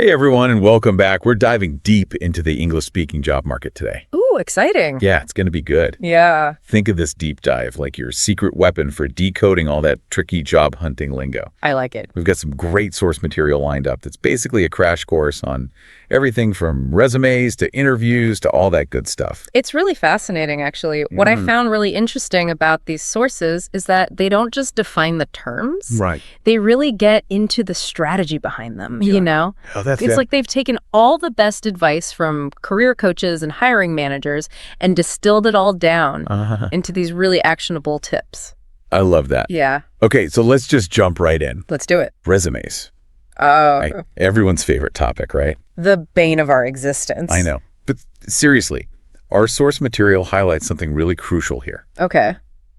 Hey everyone, and welcome back. We're diving deep into the English-speaking job market today. Ooh, exciting. Yeah, it's going to be good. Yeah. Think of this deep dive like your secret weapon for decoding all that tricky job hunting lingo. I like it. We've got some great source material lined up that's basically a crash course on everything from resumes to interviews to all that good stuff. It's really fascinating, actually. What I found really interesting about these sources is that they don't just define the terms. Right. They really get into the strategy behind them, you know? Oh, that's It's like they've taken all the best advice from career coaches and hiring managers and distilled it all down into these really actionable tips. I love that. Yeah. Okay, so let's just jump right in. Let's do it. Resumes. Oh, Everyone's favorite topic, right? the bane of our existence. I know. But seriously, our source material highlights something really crucial here. Okay.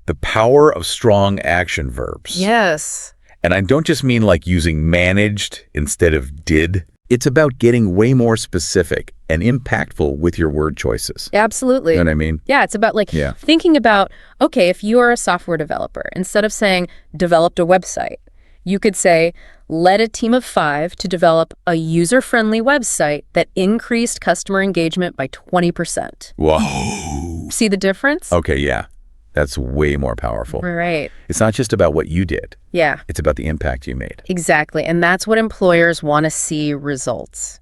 The power of strong action verbs. Yes. And I don't just mean like using managed instead of did. It's about getting way more specific and impactful with your word choices. Absolutely. You know what I mean? Yeah, it's about thinking about, okay, if you are a software developer, instead of saying developed a website, you could say led a team of 5 to develop a user-friendly website that increased customer engagement by 20%. Whoa. See the difference? Okay, yeah. That's way more powerful. Right. It's not just about what you did. Yeah, It's about the impact you made. exactly. And that's what employers want to see results.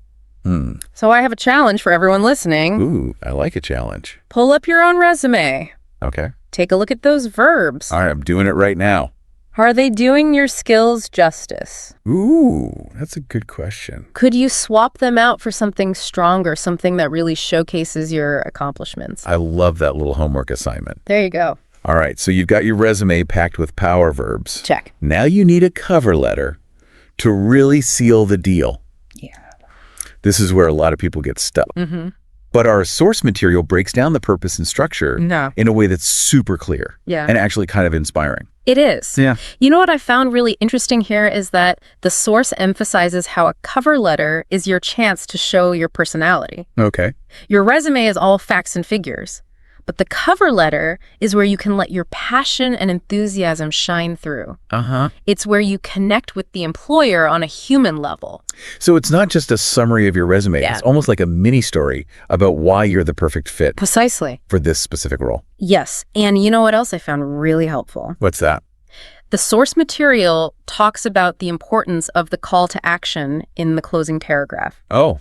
So I have a challenge for everyone listening. Ooh, I like a challenge. Pull up your own resume. Okay. Take a look at those verbs. All right, I'm doing it right now. Are they doing your skills justice? Ooh, that's a good question. Could you swap them out for something stronger, something that really showcases your accomplishments? I love that little homework assignment. There you go. All right, so you've got your resume packed with power verbs. Check. Now you need a cover letter to really seal the deal. Yeah. This is where a lot of people get stuck. But our source material breaks down the purpose and structure in a way that's super clear and actually kind of inspiring. It is. Yeah. You know what I found really interesting here is that the source emphasizes how a cover letter is your chance to show your personality. Okay. Your resume is all facts and figures, but the cover letter is where you can let your passion and enthusiasm shine through. It's where you connect with the employer on a human level. So it's not just a summary of your resume. Yeah. It's almost like a mini story about why you're the perfect fit Precisely. for this specific role. Yes. And you know what else I found really helpful? What's that? The source material talks about the importance of the call to action in the closing paragraph. Oh,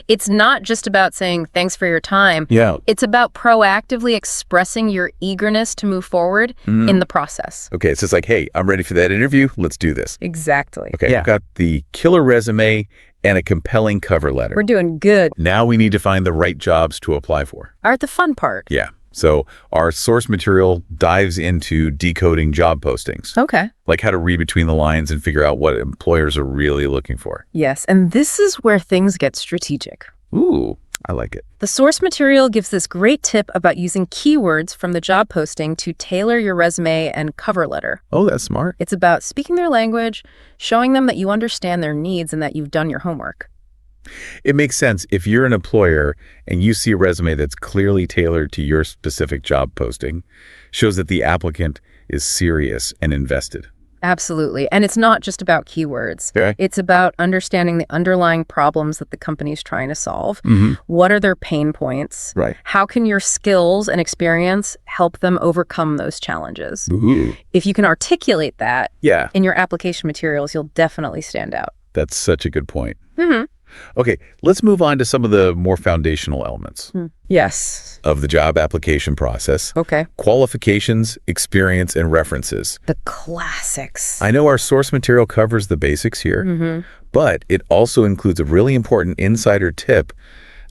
It's not just about saying thanks for your time. yeah. It's about proactively expressing your eagerness to move forward in the process. Okay, it's just like, hey, I'm ready for that interview. Let's do this. Exactly. Okay, I've got the killer resume and a compelling cover letter. We're doing good. Now we need to find the right jobs to apply for. All right, the fun part. Yeah. So our source material dives into decoding job postings, Okay. like how to read between the lines and figure out what employers are really looking for. Yes, and this is where things get strategic. Ooh, I like it. The source material gives this great tip about using keywords from the job posting to tailor your resume and cover letter. Oh, that's smart. It's about speaking their language, showing them that you understand their needs and that you've done your homework. It makes sense if you're an employer and you see a resume that's clearly tailored to your specific job posting, shows that the applicant is serious and invested. Absolutely. And it's not just about keywords. Okay. It's about understanding the underlying problems that the company's trying to solve. What are their pain points? Right. How can your skills and experience help them overcome those challenges? Ooh. If you can articulate that Yeah, in your application materials, you'll definitely stand out. that's such a good point. Okay, let's move on to some of the more foundational elements Yes. of the job application process. Okay. Qualifications, experience, and references. The classics. I know our source material covers the basics here, but it also includes a really important insider tip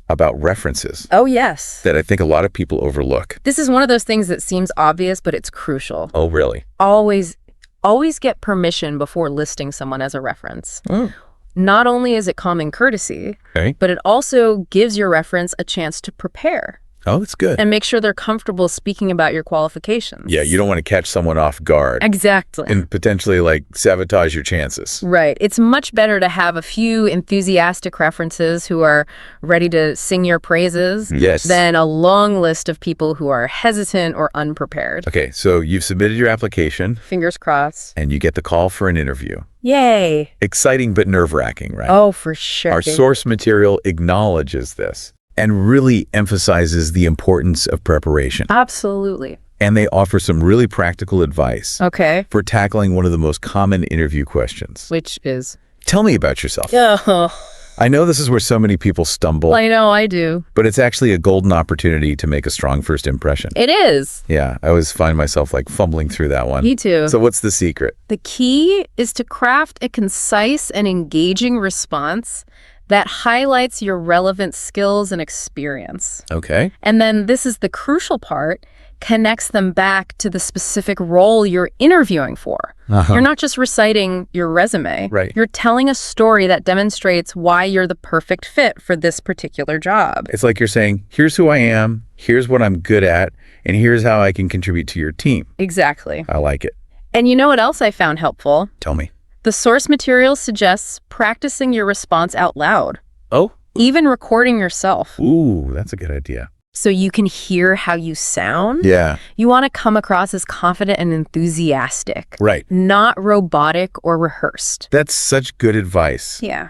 about references Oh, yes. that I think a lot of people overlook. This is one of those things that seems obvious, but it's crucial. Oh, really? Always get permission before listing someone as a reference. Oh. Not only is it common courtesy, Okay. but it also gives your reference a chance to prepare Oh, that's good. and make sure they're comfortable speaking about your qualifications. Yeah, you don't want to catch someone off guard Exactly. and potentially like sabotage your chances. Right. It's much better to have a few enthusiastic references who are ready to sing your praises Yes. than a long list of people who are hesitant or unprepared. Okay, so you've submitted your application Fingers crossed. and you get the call for an interview. Yay. Exciting but nerve-wracking, right? Oh, for sure. Our source material acknowledges this and really emphasizes the importance of preparation. Absolutely. And they offer some really practical advice Okay. for tackling one of the most common interview questions. Which is? Tell me about yourself. Oh, I know this is where so many people stumble, I know I do. but it's actually a golden opportunity to make a strong first impression. It is. Yeah, I always find myself like fumbling through that one. Me too. So what's the secret? The key is to craft a concise and engaging response that highlights your relevant skills and experience. Okay. And then this is the crucial part, connects them back to the specific role you're interviewing for. You're not just reciting your resume. Right. You're telling a story that demonstrates why you're the perfect fit for this particular job. It's like you're saying, here's who I am, here's what I'm good at, and here's how I can contribute to your team. Exactly. I like it. And you know what else I found helpful? Tell me. The source material suggests practicing your response out loud, Oh? even recording yourself, Ooh, that's a good idea. so you can hear how you sound. Yeah. You want to come across as confident and enthusiastic, Right. not robotic or rehearsed. That's such good advice. Yeah.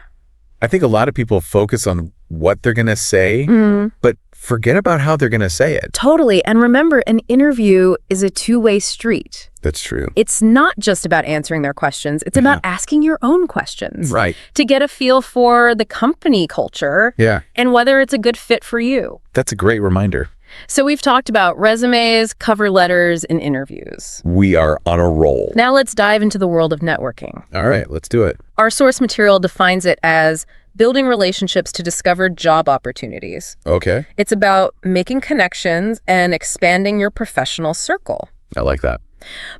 I think a lot of people focus on what they're going to say, but forget about how they're going to say it. Totally. And remember, an interview is a two-way street. That's true. It's not just about answering their questions. It's about asking your own questions. Right. To get a feel for the company culture Yeah. and whether it's a good fit for you. That's a great reminder. So we've talked about resumes, cover letters, and interviews. We are on a roll. Now let's dive into the world of networking. All right, let's do it. Our source material defines it as building relationships to discover job opportunities. Okay. It's about making connections and expanding your professional circle. I like that.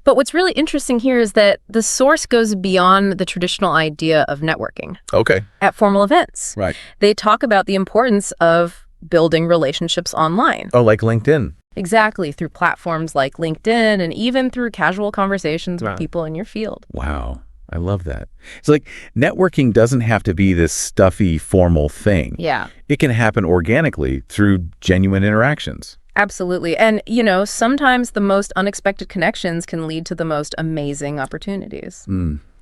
But what's really interesting here is that the source goes beyond the traditional idea of networking. Okay. At formal events, Right. they talk about the importance of building relationships online. Oh, like LinkedIn. Exactly, through platforms like LinkedIn and even through casual conversations with people in your field. Wow. I love that. It's like networking doesn't have to be this stuffy, formal thing. Yeah, It can happen organically through genuine interactions. absolutely. And, you know, sometimes the most unexpected connections can lead to the most amazing opportunities.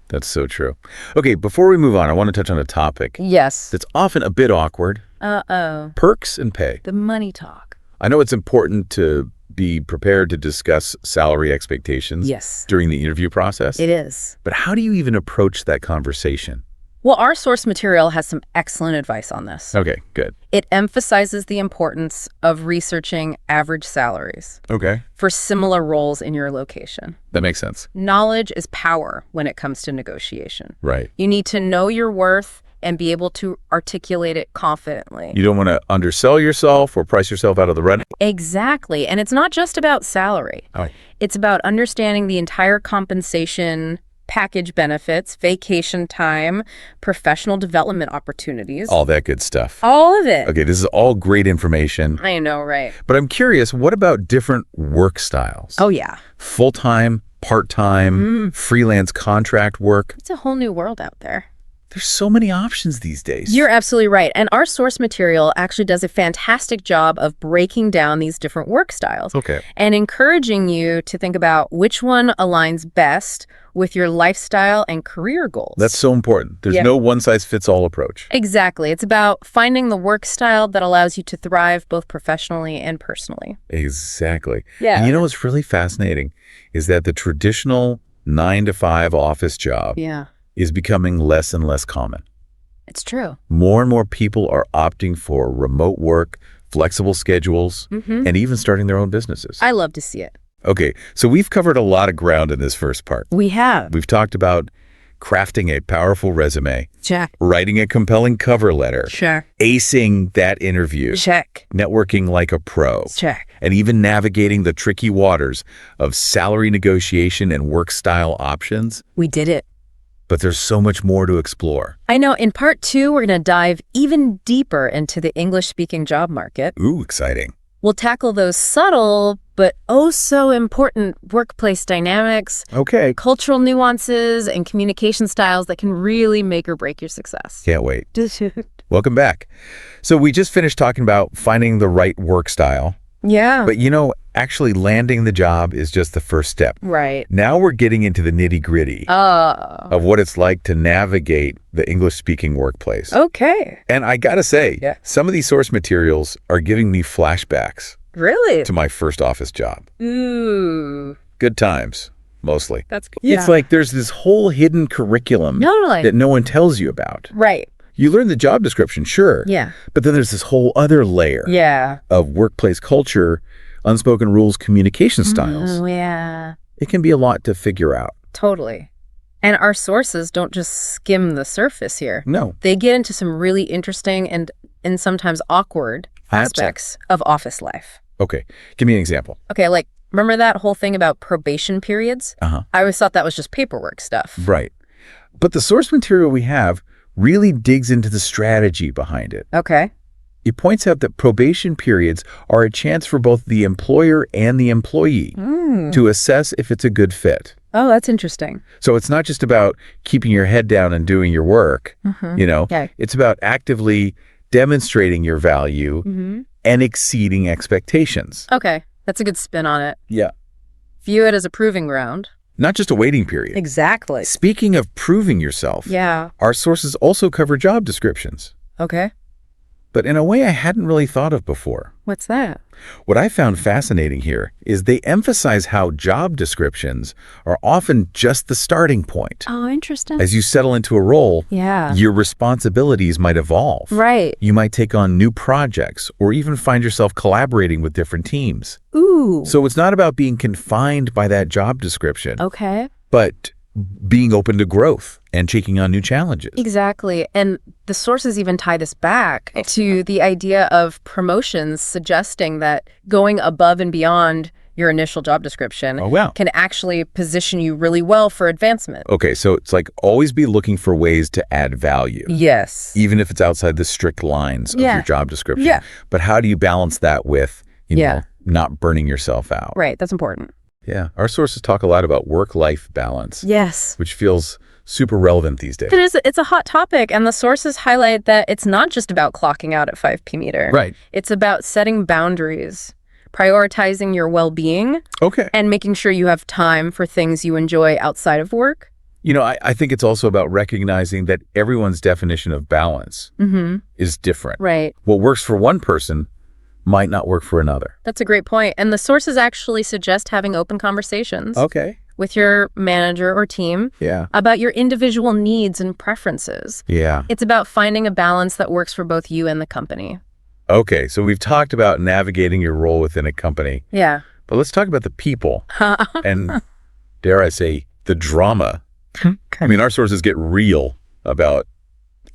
That's so true. Okay, before we move on, I want to touch on a topic Yes. that's often a bit awkward. Uh-oh. Perks and pay. The money talk. I know it's important to be prepared to discuss salary expectations Yes, during the interview process. it is. But how do you even approach that conversation? Well, our source material has some excellent advice on this. Okay, good. It emphasizes the importance of researching average salaries Okay, for similar roles in your location. that makes sense. Knowledge is power when it comes to negotiation. Right. You need to know your worth and be able to articulate it confidently. You don't want to undersell yourself or price yourself out of the running. Exactly. And it's not just about salary. Oh. It's about understanding the entire compensation package, benefits, vacation time, professional development opportunities. All that good stuff. All of it. Okay, this is all great information. I know, right? But I'm curious, what about different work styles? Oh, yeah. Full-time, part-time, freelance contract work. It's a whole new world out there. There's so many options these days. You're absolutely right. And our source material actually does a fantastic job of breaking down these different work styles. Okay. And encouraging you to think about which one aligns best with your lifestyle and career goals. That's so important. There's Yeah. no one-size-fits-all approach. Exactly. It's about finding the work style that allows you to thrive both professionally and personally. Exactly. Yeah. And you know what's really fascinating is that the traditional 9-to-5 office job Yeah, is becoming less and less common. it's true. More and more people are opting for remote work, flexible schedules, and even starting their own businesses. I love to see it. Okay, so we've covered a lot of ground in this first part. We have. We've talked about crafting a powerful resume, Check. writing a compelling cover letter, Sure. acing that interview, Check. networking like a pro, Check. and even navigating the tricky waters of salary negotiation and work style options. We did it. But there's so much more to explore. I know in part 2, we're going to dive even deeper into the English-speaking job market. Ooh, exciting. We'll tackle those subtle but oh so important workplace dynamics, Okay. cultural nuances, and communication styles that can really make or break your success. Can't wait. Welcome back. So we just finished talking about finding the right work style. Yeah. But you know, Actually, landing the job is just the first step. Right. Now we're getting into the nitty-gritty of what it's like to navigate the English-speaking workplace. Okay. And I gotta say, some of these source materials are giving me flashbacks Really? to my first office job. Ooh. Good times, mostly. That's good. It's like there's this whole hidden curriculum Totally. that no one tells you about. Right. You learn the job description, sure. Yeah. But then there's this whole other layer of workplace culture, unspoken rules, communication styles. Oh, yeah. It can be a lot to figure out. Totally. And our sources don't just skim the surface here. No. They get into some really interesting and sometimes awkward aspects of office life. Okay. Give me an example. Okay, like, remember that whole thing about probation periods? I always thought that was just paperwork stuff. Right. But the source material we have really digs into the strategy behind it. Okay. It points out that probation periods are a chance for both the employer and the employee to assess if it's a good fit. Oh, that's interesting. So it's not just about keeping your head down and doing your work, It's about actively demonstrating your value and exceeding expectations. Okay, that's a good spin on it. Yeah. View it as a proving ground. Not just a waiting period. Exactly. Speaking of proving yourself, our sources also cover job descriptions, Okay. but in a way I hadn't really thought of before. What's that? What I found fascinating here is they emphasize how job descriptions are often just the starting point. Oh, interesting. As you settle into a role, Yeah. your responsibilities might evolve. Right. You might take on new projects or even find yourself collaborating with different teams. Ooh. So it's not about being confined by that job description, Okay. but being open to growth and taking on new challenges. Exactly. And the sources even tie this back to the idea of promotions, suggesting that going above and beyond your initial job description can actually position you really well for advancement. Okay, so it's like always be looking for ways to add value. Yes. Even if it's outside the strict lines of your job description. Yeah. But how do you balance that with, you know, not burning yourself out? Right. That's important. Yeah. Our sources talk a lot about work-life balance. Yes. Which feels super relevant these days. It is. It's a hot topic, and the sources highlight that it's not just about clocking out at 5 p.m. either. Right. It's about setting boundaries, prioritizing your well-being, and making sure you have time for things you enjoy outside of work. You know, I think it's also about recognizing that everyone's definition of balance is different. Right. What works for one person might not work for another. That's a great point. And the sources actually suggest having open conversations with your manager or team about your individual needs and preferences. Yeah. It's about finding a balance that works for both you and the company. Okay, so we've talked about navigating your role within a company. Yeah. But let's talk about the people and, dare I say, the drama. I mean, our sources get real about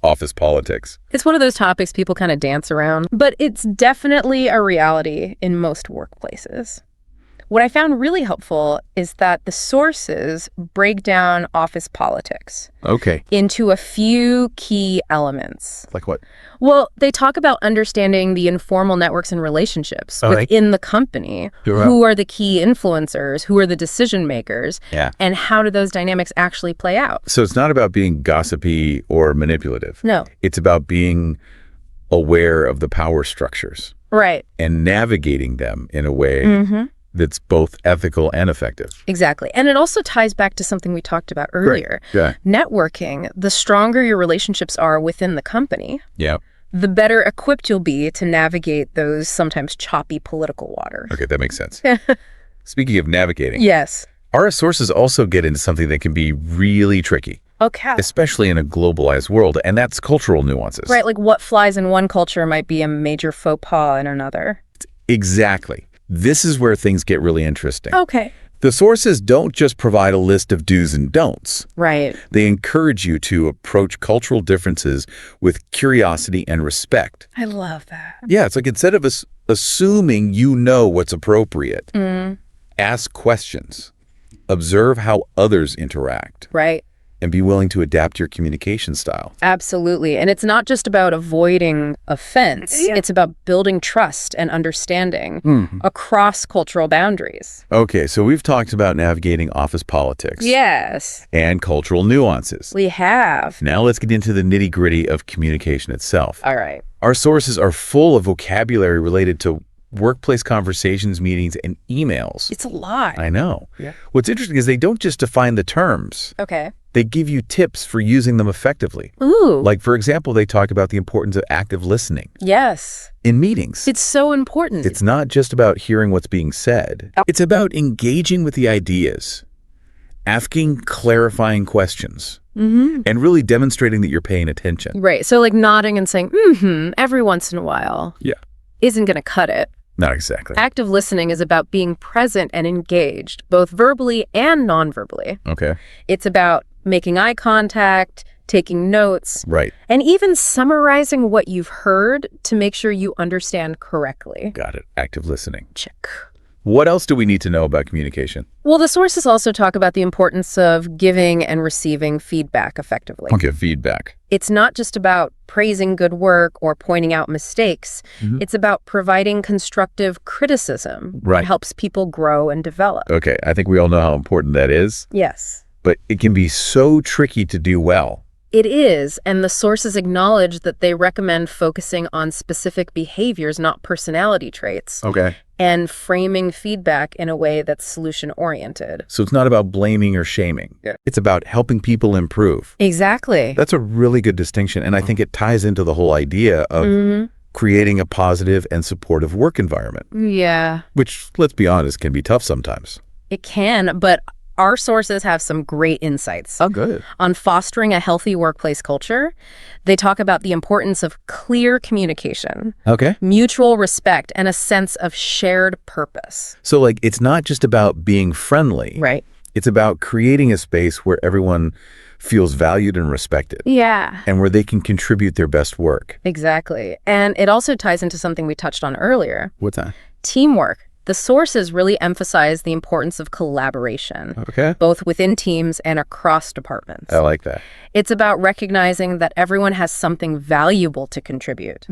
office politics. It's one of those topics people kind of dance around, but it's definitely a reality in most workplaces. What I found really helpful is that the sources break down office politics into a few key elements. Like what? Well, they talk about understanding the informal networks and relationships within the company. Who are the key influencers? Who are the decision makers? And how do those dynamics actually play out? So it's not about being gossipy or manipulative. No. It's about being aware of the power structures. Right. And navigating them in a way that's both ethical and effective. Exactly. And it also ties back to something we talked about earlier. Networking, the stronger your relationships are within the company, the better equipped you'll be to navigate those sometimes choppy political waters. Okay, that makes sense. Speaking of navigating, our sources also get into something that can be really tricky. Especially in a globalized world, and that's cultural nuances. Right, like what flies in one culture might be a major faux pas in another. Exactly. This is where things get really interesting. The sources don't just provide a list of do's and don'ts. Right. They encourage you to approach cultural differences with curiosity and respect. I love that. Yeah, it's like instead of assuming you know what's appropriate, ask questions, observe how others interact. Right. And be willing to adapt your communication style. Absolutely. And it's not just about avoiding offense. It's about building trust and understanding across cultural boundaries. Okay, so we've talked about navigating office politics. Yes. And cultural nuances. We have. Now let's get into the nitty-gritty of communication itself. All right. Our sources are full of vocabulary related to workplace conversations, meetings, and emails. It's a lot. I know. Yeah. What's interesting is they don't just define the terms. Okay. They give you tips for using them effectively. Ooh. Like, for example, they talk about the importance of active listening Yes. in meetings. It's so important. It's not just about hearing what's being said. It's about engaging with the ideas, asking clarifying questions, and really demonstrating that you're paying attention. Right. So like nodding and saying, every once in a while Yeah. isn't going to cut it. Not exactly. Active listening is about being present and engaged, both verbally and non-verbally. Okay. It's about making eye contact, taking notes, Right. and even summarizing what you've heard to make sure you understand correctly. Got it. Active listening. Check. What else do we need to know about communication? Well, the sources also talk about the importance of giving and receiving feedback effectively. Okay, feedback. It's not just about praising good work or pointing out mistakes. It's about providing constructive criticism Right. that helps people grow and develop. Okay, I think we all know how important that is, Yes. but it can be so tricky to do well. It is, and the sources acknowledge that they recommend focusing on specific behaviors, not personality traits, Okay. and framing feedback in a way that's solution-oriented. So it's not about blaming or shaming. Yeah. It's about helping people improve. Exactly. That's a really good distinction, and I think it ties into the whole idea of creating a positive and supportive work environment, Yeah, which, let's be honest, can be tough sometimes. it can, but our sources have some great insights. Oh, good. On fostering a healthy workplace culture. They talk about the importance of clear communication, Okay. mutual respect, and a sense of shared purpose. So, like, it's not just about being friendly. Right. It's about creating a space where everyone feels valued and respected, Yeah. and where they can contribute their best work. Exactly. And it also ties into something we touched on earlier, What's that? teamwork. The sources really emphasize the importance of collaboration, Okay. both within teams and across departments. I like that. It's about recognizing that everyone has something valuable to contribute,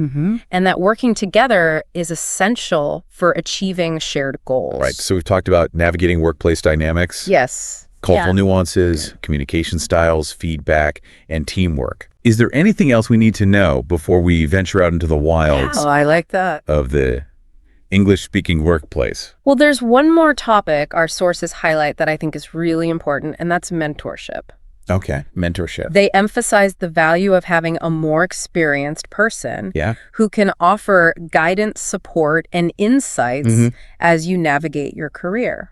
and that working together is essential for achieving shared goals. Right. So we've talked about navigating workplace dynamics, Yes. cultural Yeah. nuances, communication styles, feedback, and teamwork. Is there anything else we need to know before we venture out into the wilds Oh, I like that. of the English-speaking workplace? Well, there's one more topic our sources highlight that I think is really important, and that's mentorship. Okay. Mentorship. They emphasize the value of having a more experienced person Yeah. who can offer guidance, support, and insights as you navigate your career.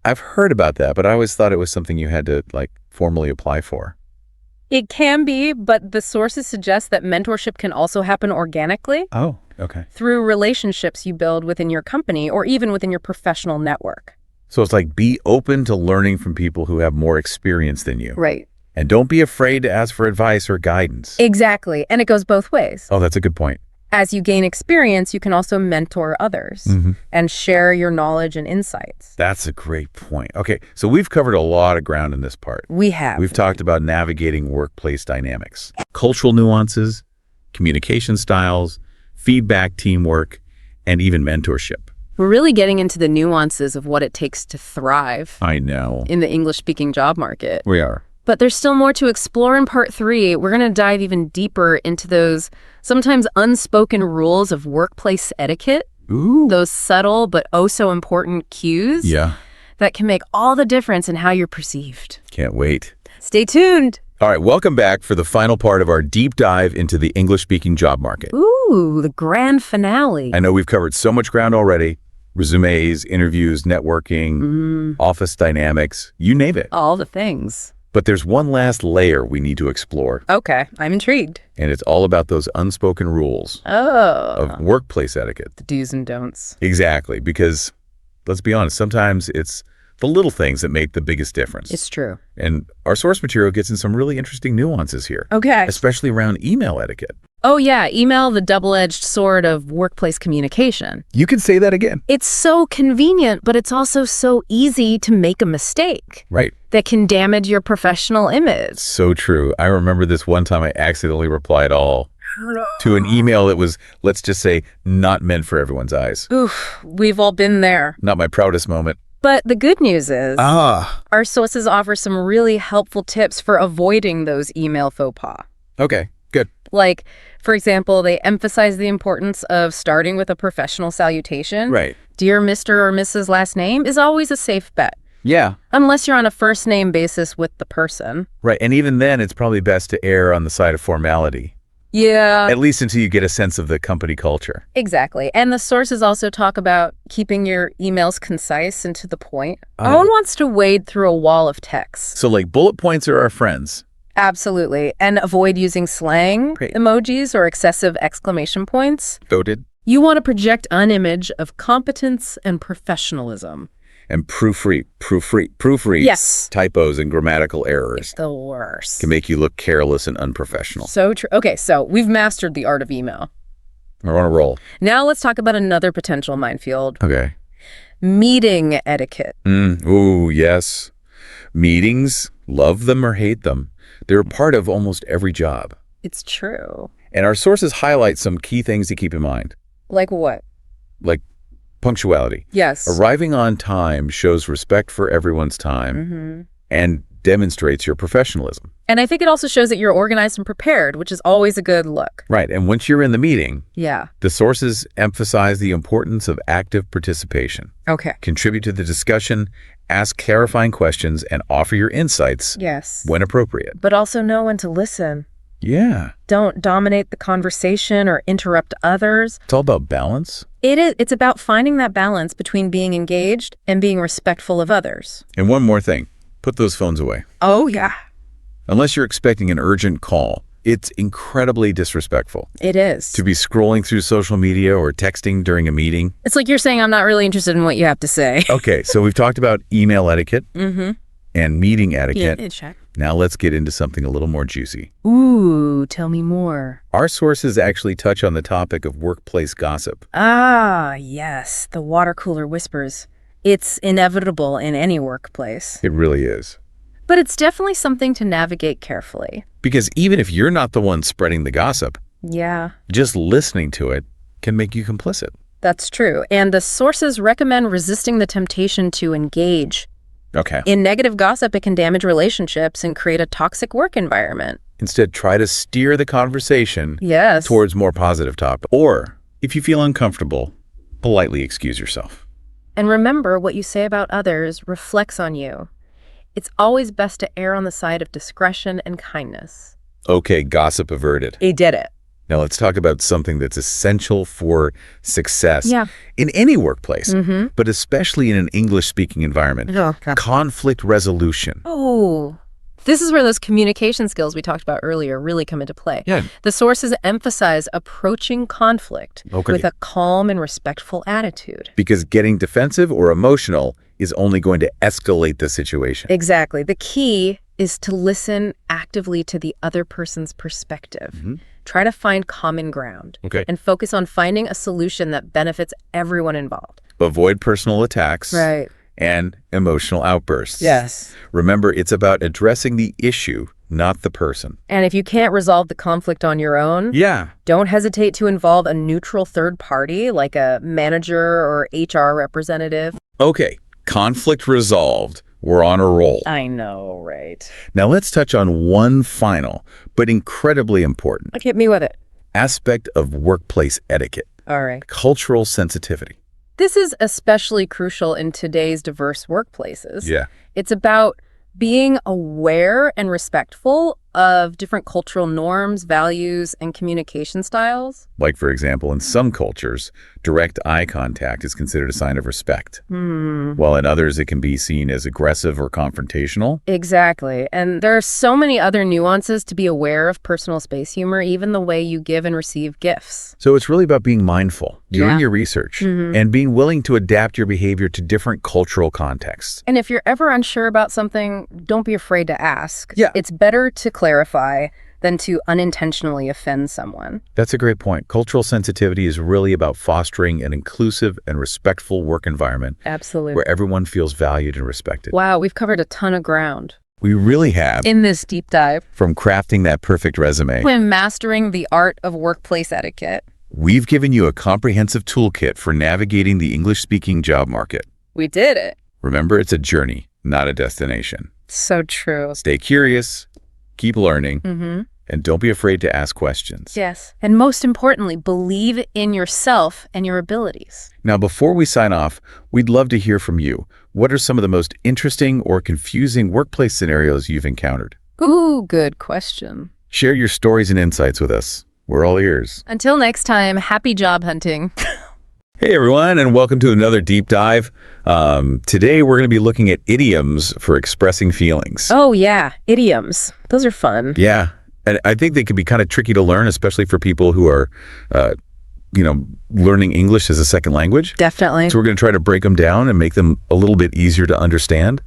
I've heard about that, but I always thought it was something you had to, like, formally apply for. It can be, but the sources suggest that mentorship can also happen organically Oh, okay. through relationships you build within your company or even within your professional network. So it's like, be open to learning from people who have more experience than you. Right. And don't be afraid to ask for advice or guidance. Exactly. And it goes both ways. Oh, that's a good point. As you gain experience, you can also mentor others and share your knowledge and insights. That's a great point. Okay, so we've covered a lot of ground in this part. We have. We've talked about navigating workplace dynamics, cultural nuances, communication styles, feedback, teamwork, and even mentorship. We're really getting into the nuances of what it takes to thrive I know. in the English-speaking job market. We are. But there's still more to explore in part 3. We're going to dive even deeper into those sometimes unspoken rules of workplace etiquette, Ooh. those subtle but oh so important cues Yeah, that can make all the difference in how you're perceived. can't wait. Stay tuned. All right, welcome back for the final part of our deep dive into the English-speaking job market. Ooh, the grand finale. I know we've covered so much ground already. Resumes, interviews, networking, office dynamics, you name it. All the things. But there's one last layer we need to explore, Okay, I'm intrigued. and it's all about those unspoken rules Oh, of workplace etiquette. the do's and don'ts. Exactly, because let's be honest, sometimes it's the little things that make the biggest difference. It's true. And our source material gets in some really interesting nuances here, Okay. especially around email etiquette. Oh, yeah, email, the double-edged sword of workplace communication. You can say that again. It's so convenient, but it's also so easy to make a mistake Right. that can damage your professional image. So true. I remember this one time I accidentally replied all to an email that was, let's just say, not meant for everyone's eyes. Oof, we've all been there. Not my proudest moment. But the good news is our sources offer some really helpful tips for avoiding those email faux pas. Okay, good. Like, for example, they emphasize the importance of starting with a professional salutation. Right. Dear Mr. or Mrs. last name is always a safe bet. Yeah. Unless you're on a first name basis with the person. Right. And even then, it's probably best to err on the side of formality. Yeah. At least until you get a sense of the company culture. Exactly. And the sources also talk about keeping your emails concise and to the point. No one wants to wade through a wall of text. So like bullet points are our friends. Absolutely. And avoid using slang, Great. emojis, or excessive exclamation points. Voted. You want to project an image of competence and professionalism. And proofread. Yes. Typos and grammatical errors The worst. can make you look careless and unprofessional. So true. Okay, so we've mastered the art of email. We're on a roll. Now let's talk about another potential minefield. Okay. Meeting etiquette. Ooh, yes. Meetings, love them or hate them, they're a part of almost every job. It's true. And our sources highlight some key things to keep in mind, Like what? like punctuality. Yes. Arriving on time shows respect for everyone's time and demonstrates your professionalism. And I think it also shows that you're organized and prepared, which is always a good look. Right. And once you're in the meeting, Yeah. the sources emphasize the importance of active participation. Okay. Contribute to the discussion, ask clarifying questions, and offer your insights Yes. when appropriate. But also know when to listen. Yeah. Don't dominate the conversation or interrupt others. It's all about balance. It's about finding that balance between being engaged and being respectful of others. And one more thing, put those phones away. Oh, yeah. Unless you're expecting an urgent call, it's incredibly disrespectful It is. to be scrolling through social media or texting during a meeting. It's like you're saying, I'm not really interested in what you have to say. Okay, so we've talked about email etiquette and meeting etiquette. check. Now let's get into something a little more juicy. Ooh, tell me more. Our sources actually touch on the topic of workplace gossip. Ah, yes, the water cooler whispers. It's inevitable in any workplace. It really is. But it's definitely something to navigate carefully. Because even if you're not the one spreading the gossip, Yeah, just listening to it can make you complicit. that's true. And the sources recommend resisting the temptation to engage. Okay. In negative gossip, it can damage relationships and create a toxic work environment. Instead, try to steer the conversation Yes. towards more positive topics. Or, if you feel uncomfortable, politely excuse yourself. And remember, what you say about others reflects on you. It's always best to err on the side of discretion and kindness. Okay, gossip averted. He did it. Now let's talk about something that's essential for success Yeah. in any workplace, but especially in an English-speaking environment. Conflict resolution. Oh, this is where those communication skills we talked about earlier really come into play. Yeah. The sources emphasize approaching conflict with a calm and respectful attitude. Because getting defensive or emotional is only going to escalate the situation. Exactly. The key is to listen actively to the other person's perspective. Try to find common ground. Okay. And focus on finding a solution that benefits everyone involved. Avoid personal attacks. Right. And emotional outbursts. Yes. Remember, it's about addressing the issue, not the person. And if you can't resolve the conflict on your own, Yeah. don't hesitate to involve a neutral third party like a manager or HR representative. Okay, conflict resolved. We're on a roll. I know, right? Now let's touch on one final, but incredibly important Hit me with it. aspect of workplace etiquette, All right. cultural sensitivity. This is especially crucial in today's diverse workplaces. Yeah. It's about being aware and respectful of different cultural norms, values, and communication styles. Like, for example, in some cultures, direct eye contact is considered a sign of respect, while in others it can be seen as aggressive or confrontational. Exactly. And there are so many other nuances to be aware of personal space humor, even the way you give and receive gifts. So it's really about being mindful, doing Yeah. your research, and being willing to adapt your behavior to different cultural contexts. And if you're ever unsure about something, don't be afraid to ask. Yeah. It's better to clarify than to unintentionally offend someone. That's a great point. Cultural sensitivity is really about fostering an inclusive and respectful work environment Absolutely. where everyone feels valued and respected. Wow, we've covered a ton of ground We really have, in this deep dive. from crafting that perfect resume. When mastering the art of workplace etiquette, We've given you a comprehensive toolkit for navigating the English-speaking job market. we did it. Remember, it's a journey, not a destination. So true. Stay curious, keep learning, And don't be afraid to ask questions. Yes. And most importantly, believe in yourself and your abilities. Now, before we sign off, we'd love to hear from you. What are some of the most interesting or confusing workplace scenarios you've encountered? Ooh, good question. Share your stories and insights with us. We're all ears. Until next time, happy job hunting. Hey, everyone, and welcome to another deep dive. Today, we're going to be looking at idioms for expressing feelings. Oh, yeah. Idioms. Those are fun. Yeah, and I think they can be kind of tricky to learn, especially for people who are, learning English as a second language. Definitely. So we're going to try to break them down and make them a little bit easier to understand.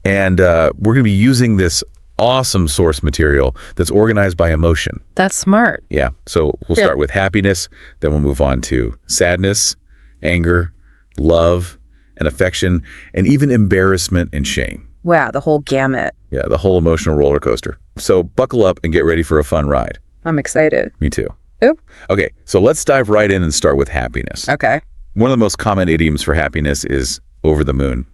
And we're going to be using this awesome source material that's organized by emotion. That's smart. Yeah, so we'll start with happiness, then we'll move on to sadness, anger, love, and affection, and even embarrassment and shame. Wow, the whole gamut. Yeah, the whole emotional roller coaster. So buckle up and get ready for a fun ride. I'm excited. Me too. Oop. Okay, so let's dive right in and start with happiness. Okay. One of the most common idioms for happiness is over the moon.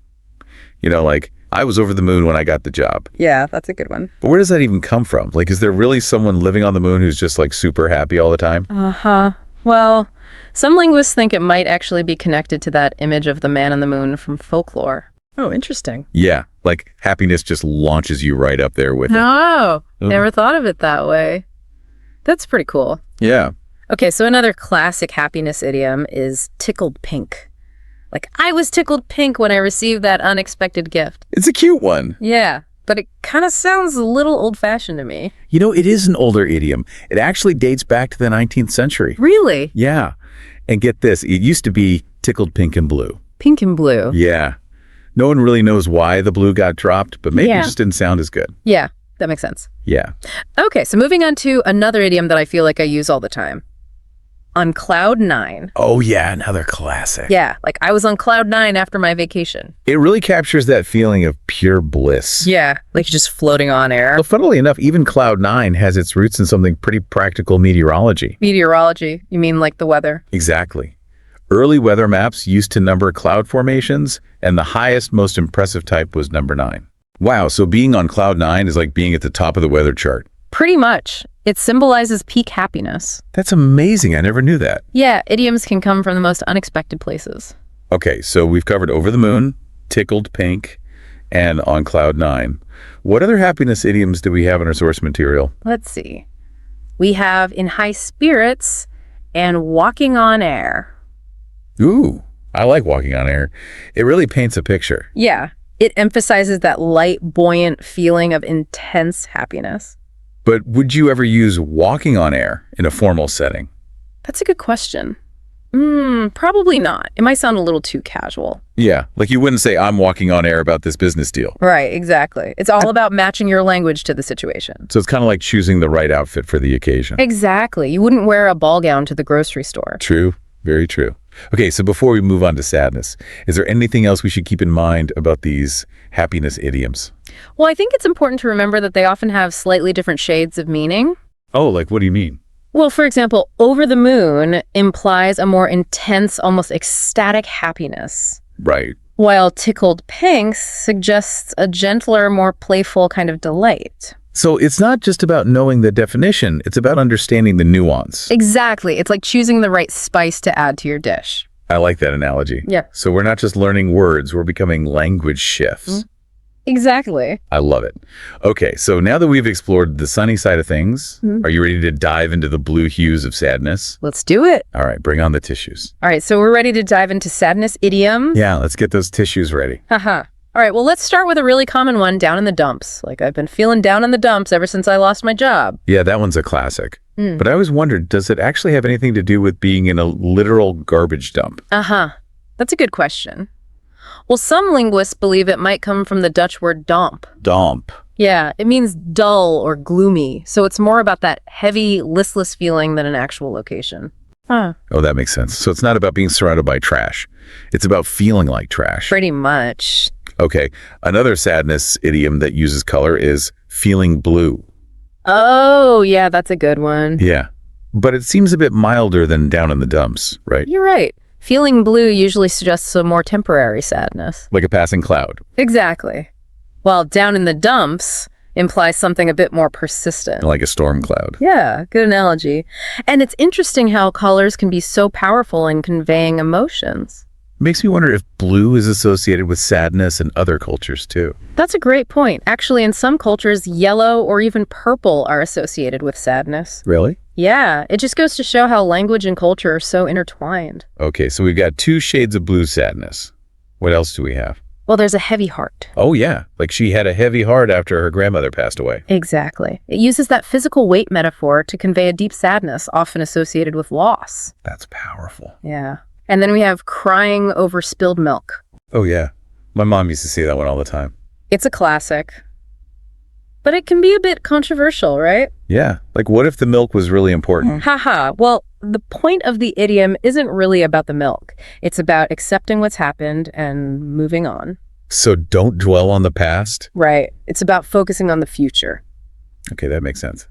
Like, I was over the moon when I got the job. Yeah, that's a good one. But where does that even come from? Like, is there really someone living on the moon who's just like super happy all the time? Uh-huh. Well, some linguists think it might actually be connected to that image of the man on the moon from folklore. Oh, interesting. Yeah, like happiness just launches you right up there with it. No, never thought of it that way. That's pretty cool. Yeah. Okay, so another classic happiness idiom is tickled pink. Like, I was tickled pink when I received that unexpected gift. It's a cute one. Yeah, but it kind of sounds a little old-fashioned to me. It is an older idiom. It actually dates back to the 19th century. Really? Yeah. And get this, it used to be tickled pink and blue. Pink and blue. Yeah. No one really knows why the blue got dropped, but maybe it Yeah. just didn't sound as good. Yeah, that makes sense. Yeah. Okay, so moving on to another idiom that I feel like I use all the time. On cloud nine. Oh, yeah, another classic. Yeah, like I was on cloud nine after my vacation. It really captures that feeling of pure bliss. Yeah, like you're just floating on air. Well, funnily enough, even cloud nine has its roots in something pretty practical: meteorology. Meteorology, you mean like the weather? Exactly. Early weather maps used to number cloud formations, and the highest, most impressive type was number 9. Wow, so being on cloud 9 is like being at the top of the weather chart. Pretty much. It symbolizes peak happiness. That's amazing. I never knew that. Yeah, idioms can come from the most unexpected places. Okay, so we've covered over the moon, tickled pink, and on cloud 9. What other happiness idioms do we have in our source material? Let's see. We have in high spirits and walking on air. Ooh, I like walking on air. It really paints a picture. Yeah, it emphasizes that light, buoyant feeling of intense happiness. But would you ever use walking on air in a formal setting? That's a good question. Probably not. It might sound a little too casual. Yeah, like you wouldn't say, I'm walking on air about this business deal. Right, exactly. It's all about matching your language to the situation. So it's kind of like choosing the right outfit for the occasion. Exactly. You wouldn't wear a ball gown to the grocery store. True, very true. Okay, so before we move on to sadness, is there anything else we should keep in mind about these happiness idioms? Well, I think it's important to remember that they often have slightly different shades of meaning. Oh, like what do you mean? Well, for example, over the moon implies a more intense, almost ecstatic happiness, Right. while tickled pink suggests a gentler, more playful kind of delight. So it's not just about knowing the definition, it's about understanding the nuance. Exactly. It's like choosing the right spice to add to your dish. I like that analogy. Yeah. So we're not just learning words, we're becoming language chefs. Exactly. I love it. Okay, so now that we've explored the sunny side of things, are you ready to dive into the blue hues of sadness? Let's do it. All right, bring on the tissues. All right, so we're ready to dive into sadness idioms. Yeah, let's get those tissues ready. Haha. All right, well, let's start with a really common one, down in the dumps. Like, I've been feeling down in the dumps ever since I lost my job. Yeah, that one's a classic. But I always wondered, does it actually have anything to do with being in a literal garbage dump? Uh-huh. That's a good question. Well, some linguists believe it might come from the Dutch word domp. Dump. Yeah, it means dull or gloomy, so it's more about that heavy, listless feeling than an actual location. Huh. Oh, that makes sense. So it's not about being surrounded by trash. It's about feeling like trash. Pretty much. Okay, another sadness idiom that uses color is feeling blue. Oh, yeah, that's a good one. Yeah, but it seems a bit milder than down in the dumps, right? You're right. Feeling blue usually suggests a more temporary sadness. Like a passing cloud. Exactly. While down in the dumps implies something a bit more persistent. Like a storm cloud. Yeah, good analogy. And it's interesting how colors can be so powerful in conveying emotions. Makes me wonder if blue is associated with sadness in other cultures too. That's a great point. Actually, in some cultures, yellow or even purple are associated with sadness. Really? Yeah, it just goes to show how language and culture are so intertwined. Okay, so we've got 2 shades of blue sadness. What else do we have? Well, there's a heavy heart. Oh yeah, like she had a heavy heart after her grandmother passed away. Exactly. It uses that physical weight metaphor to convey a deep sadness, often associated with loss. That's powerful. Yeah. And then we have crying over spilled milk. Oh yeah, my mom used to say that one all the time. It's a classic. But it can be a bit controversial, right? Yeah, like what if the milk was really important? Haha. Well, the point of the idiom isn't really about the milk. It's about accepting what's happened and moving on. So don't dwell on the past? Right. It's about focusing on the future. Okay, that makes sense.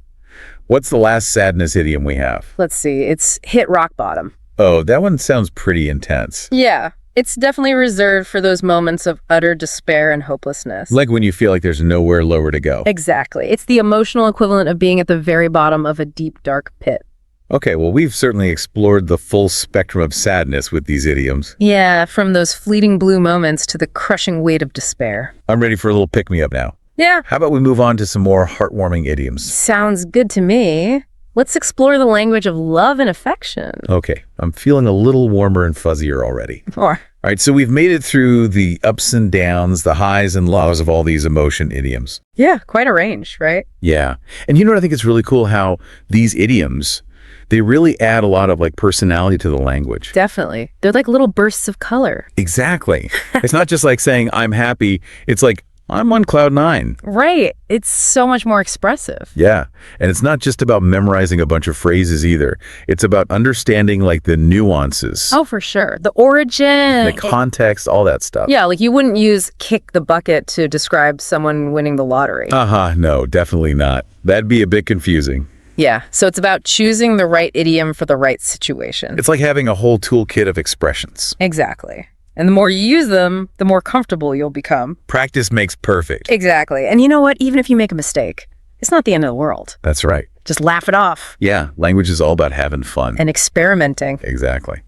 What's the last sadness idiom we have? Let's see. It's hit rock bottom. Oh, that one sounds pretty intense. Yeah. It's definitely reserved for those moments of utter despair and hopelessness. Like when you feel like there's nowhere lower to go. Exactly. It's the emotional equivalent of being at the very bottom of a deep, dark pit. Okay, well, we've certainly explored the full spectrum of sadness with these idioms. Yeah, from those fleeting blue moments to the crushing weight of despair. I'm ready for a little pick-me-up now. Yeah. How about we move on to some more heartwarming idioms? Sounds good to me. Let's explore the language of love and affection. Okay, I'm feeling a little warmer and fuzzier already. Or, All right, so we've made it through the ups and downs, the highs and lows of all these emotion idioms. yeah, quite a range, right? Yeah. And you know what I think is really cool? How these idioms, they really add a lot of like personality to the language. Definitely. They're like little bursts of color. Exactly. It's not just like saying I'm happy. It's like I'm on cloud 9. Right. It's so much more expressive. Yeah. And it's not just about memorizing a bunch of phrases either. It's about understanding like the nuances, Oh, for sure. The origin. the context, all that stuff. Yeah, like you wouldn't use kick the bucket to describe someone winning the lottery. No, definitely not. That'd be a bit confusing. Yeah, so it's about choosing the right idiom for the right situation. It's like having a whole toolkit of expressions. Exactly. And the more you use them, the more comfortable you'll become. Practice makes perfect. Exactly. And you know what? Even if you make a mistake, it's not the end of the world. That's right. Just laugh it off. Yeah, language is all about having fun. And experimenting. Exactly.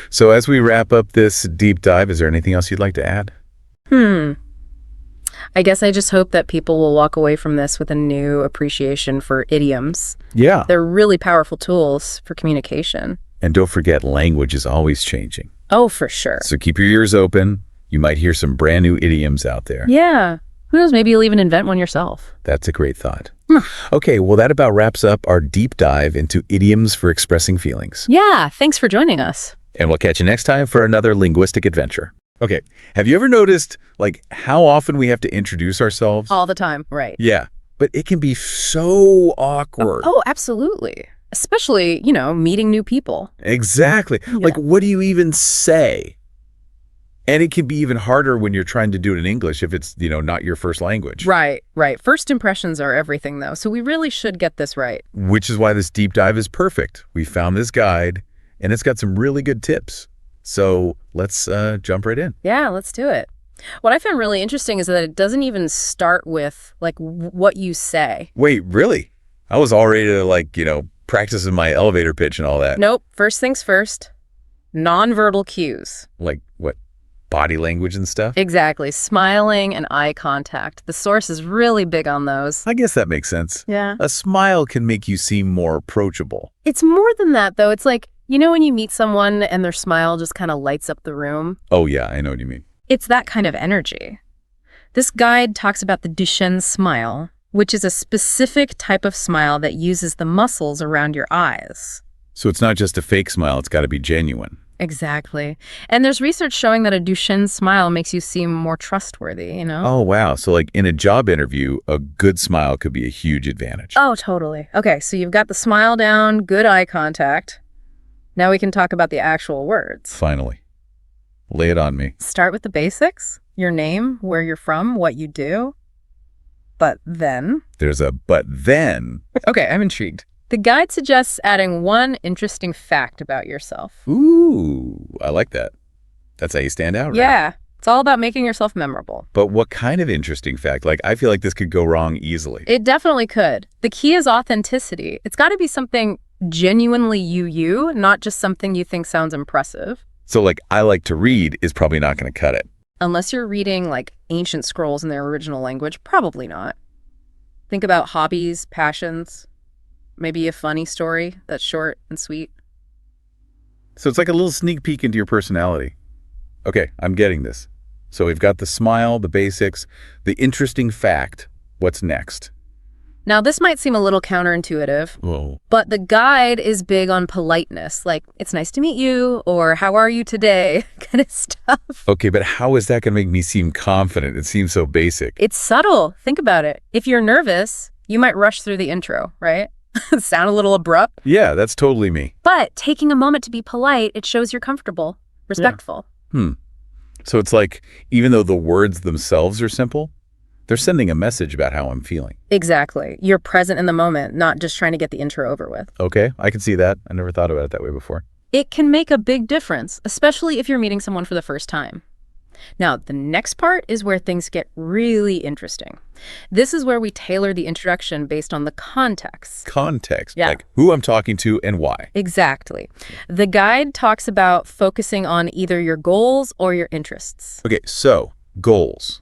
So as we wrap up this deep dive, is there anything else you'd like to add? I guess I just hope that people will walk away from this with a new appreciation for idioms. Yeah. They're really powerful tools for communication. And don't forget, language is always changing. Oh, for sure. So keep your ears open. You might hear some brand new idioms out there. Yeah. Who knows? Maybe you'll even invent one yourself. That's a great thought. Okay, well, that about wraps up our deep dive into idioms for expressing feelings. Yeah. Thanks for joining us. And we'll catch you next time for another linguistic adventure. Okay, have you ever noticed, like, how often we have to introduce ourselves? All the time. Right. Yeah, but it can be so awkward. Oh, absolutely. Especially, meeting new people. Exactly. Like, what do you even say? And it can be even harder when you're trying to do it in English if it's, not your first language. Right. First impressions are everything, though, so we really should get this right. Which is why this deep dive is perfect. We found this guide, and it's got some really good tips. So let's jump right in. Yeah, let's do it. What I found really interesting is that it doesn't even start with, like, what you say. Wait, really? I was all ready to, practicing my elevator pitch and all that. Nope. First things first. Nonverbal cues. Like, what? Body language and stuff? Exactly. Smiling and eye contact. The source is really big on those. I guess that makes sense. Yeah. A smile can make you seem more approachable. It's more than that, though. It's like, when you meet someone and their smile just kind of lights up the room? Oh, yeah, I know what you mean. It's that kind of energy. This guide talks about the Duchenne smile, which is a specific type of smile that uses the muscles around your eyes. So it's not just a fake smile, it's got to be genuine. Exactly. And there's research showing that a Duchenne smile makes you seem more trustworthy, Oh, wow. So like in a job interview, a good smile could be a huge advantage. Oh, totally. Okay, so you've got the smile down, good eye contact. Now we can talk about the actual words. Finally. Lay it on me. Start with the basics. Your name, where you're from, what you do. But then... There's a but then. Okay, I'm intrigued. The guide suggests adding one interesting fact about yourself. Ooh, I like that. That's how you stand out, right? Yeah. It's all about making yourself memorable. But what kind of interesting fact? Like, I feel like this could go wrong easily. It definitely could. The key is authenticity. It's got to be something genuinely you, not just something you think sounds impressive. So, like, I like to read is probably not going to cut it. Unless you're reading, like, ancient scrolls in their original language, probably not. Think about hobbies, passions, maybe a funny story that's short and sweet. So it's like a little sneak peek into your personality. Okay, I'm getting this. So we've got the smile, the basics, the interesting fact. What's next? Now, this might seem a little counterintuitive, Whoa. but the guide is big on politeness, like, it's nice to meet you, or how are you today, kind of stuff. Okay, but how is that going to make me seem confident? It seems so basic. It's subtle. Think about it. If you're nervous, you might rush through the intro, right? Sound a little abrupt. Yeah, that's totally me. But taking a moment to be polite, it shows you're comfortable, respectful. So it's like, even though the words themselves are simple, they're sending a message about how I'm feeling. Exactly. You're present in the moment, not just trying to get the intro over with. Okay, I can see that. I never thought about it that way before. It can make a big difference, especially if you're meeting someone for the first time. Now, the next part is where things get really interesting. This is where we tailor the introduction based on the context. Context, Yeah. like who I'm talking to and why. Exactly. The guide talks about focusing on either your goals or your interests. Okay, so goals.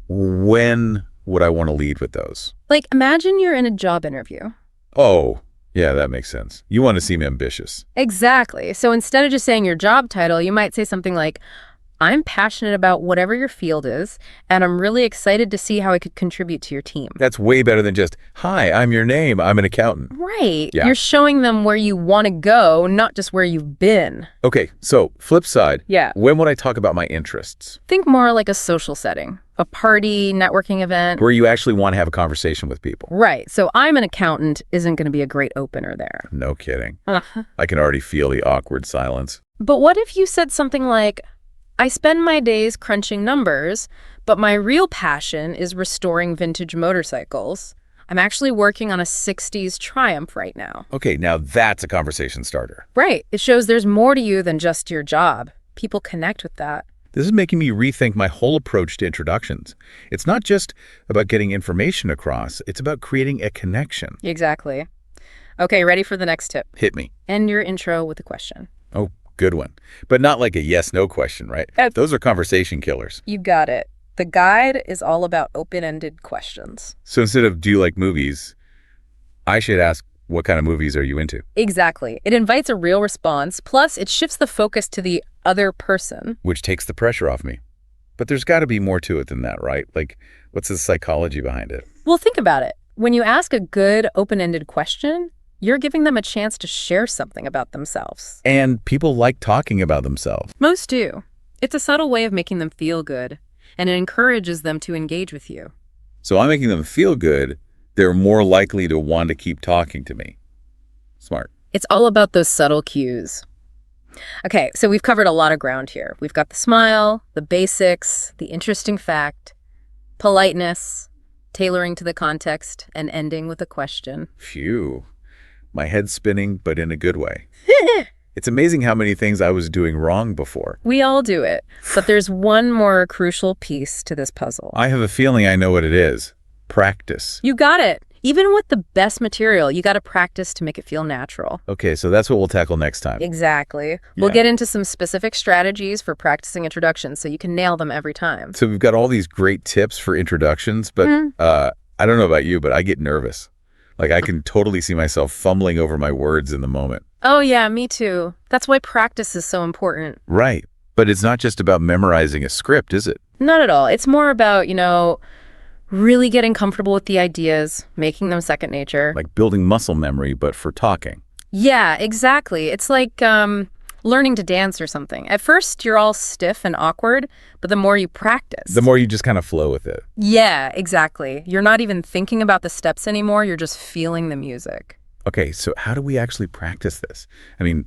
When would I want to lead with those? Like, imagine you're in a job interview. Oh, yeah, that makes sense. You want to seem ambitious. Exactly. So instead of just saying your job title, you might say something like, I'm passionate about whatever your field is, and I'm really excited to see how I could contribute to your team. That's way better than just, hi, I'm your name, I'm an accountant. Right. Yeah. You're showing them where you want to go, not just where you've been. Okay, so flip side. Yeah. When would I talk about my interests? Think more like a social setting, a party, networking event. Where you actually want to have a conversation with people. Right. So I'm an accountant isn't going to be a great opener there. No kidding. I can already feel the awkward silence. But what if you said something like, I spend my days crunching numbers, but my real passion is restoring vintage motorcycles. I'm actually working on a 60s Triumph right now. Okay, now that's a conversation starter. Right. It shows there's more to you than just your job. People connect with that. This is making me rethink my whole approach to introductions. It's not just about getting information across, it's about creating a connection. Exactly. Okay, ready for the next tip. Hit me. End your intro with a question. Oh, good one. But not like a yes-no question, right? Those are conversation killers. You got it. The guide is all about open-ended questions. So instead of do you like movies, I should ask, what kind of movies are you into? Exactly. It invites a real response, plus it shifts the focus to the other person. Which takes the pressure off me. But there's got to be more to it than that, right? Like, what's the psychology behind it? Well, think about it. When you ask a good open-ended question, you're giving them a chance to share something about themselves. And people like talking about themselves. Most do. It's a subtle way of making them feel good, and it encourages them to engage with you. So I'm making them feel good. They're more likely to want to keep talking to me. Smart. It's all about those subtle cues. Okay, so we've covered a lot of ground here. We've got the smile, the basics, the interesting fact, politeness, tailoring to the context, and ending with a question. Phew. My head's spinning, but in a good way. It's amazing how many things I was doing wrong before. We all do it, but there's one more crucial piece to this puzzle. I have a feeling I know what it is. Practice. You got it. Even with the best material, you got to practice to make it feel natural. Okay, so that's what we'll tackle next time. Exactly. We'll get into some specific strategies for practicing introductions so you can nail them every time. So we've got all these great tips for introductions, but I don't know about you, but I get nervous. Like I can totally see myself fumbling over my words in the moment. Oh yeah, me too. That's why practice is so important. Right. But it's not just about memorizing a script, is it? Not at all. It's more about, really getting comfortable with the ideas, making them second nature. Like building muscle memory, but for talking. Yeah, exactly. It's like learning to dance or something. At first, you're all stiff and awkward, but the more you practice, The more you just kind of flow with it. Yeah, exactly. You're not even thinking about the steps anymore. You're just feeling the music. Okay, so how do we actually practice this? I mean,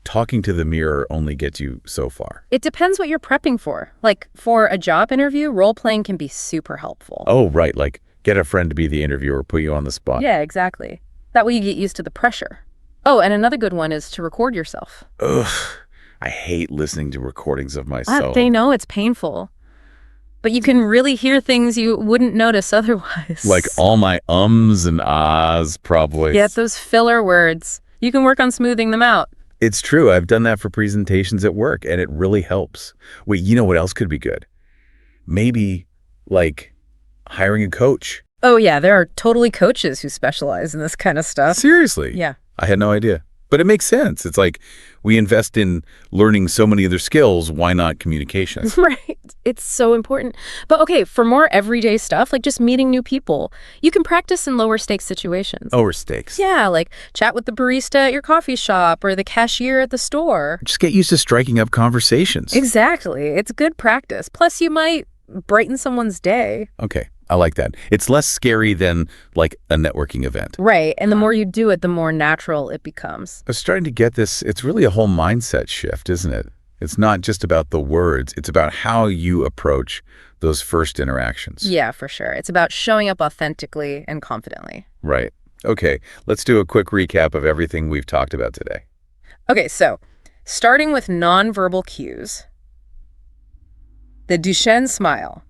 talking to the mirror only gets you so far. It depends what you're prepping for. Like, for a job interview, role-playing can be super helpful. Oh, right. Like get a friend to be the interviewer, put you on the spot. Yeah, exactly. That way you get used to the pressure. Oh, and another good one is to record yourself. Ugh. I hate listening to recordings of myself. They know it's painful. But you can really hear things you wouldn't notice otherwise. Like all my ums and ahs, probably. Yeah, those filler words. You can work on smoothing them out. It's true. I've done that for presentations at work, and it really helps. Wait, you know what else could be good? Maybe, like, hiring a coach. Oh, yeah, there are totally coaches who specialize in this kind of stuff. Seriously? Yeah. I had no idea. But it makes sense. It's like we invest in learning so many other skills. Why not communication? Right. It's so important. But okay, for more everyday stuff, like just meeting new people, you can practice in lower stakes situations. Lower stakes. Yeah, like chat with the barista at your coffee shop or the cashier at the store. Just get used to striking up conversations. Exactly. It's good practice. Plus, you might brighten someone's day. Okay. I like that. It's less scary than like a networking event. Right. And the more you do it, the more natural it becomes. I was starting to get this. It's really a whole mindset shift, isn't it? It's not just about the words. It's about how you approach those first interactions. Yeah, for sure. It's about showing up authentically and confidently. Right. Okay. Let's do a quick recap of everything we've talked about today. Okay, so starting with nonverbal cues, the Duchenne smile,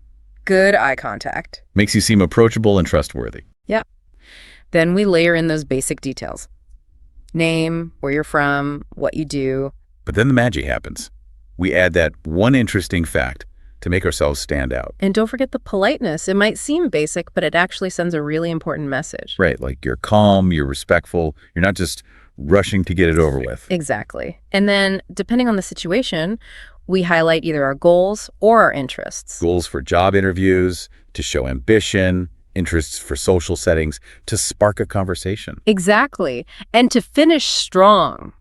good eye contact. Makes you seem approachable and trustworthy. Yeah. Then we layer in those basic details. Name, where you're from, what you do. But then the magic happens. We add that one interesting fact to make ourselves stand out. And don't forget the politeness. It might seem basic, but it actually sends a really important message. Right, like you're calm, you're respectful, you're not just rushing to get it over with. Exactly. And then, depending on the situation, we highlight either our goals or our interests. Goals for job interviews, to show ambition, interests for social settings, to spark a conversation. Exactly. And to finish strong,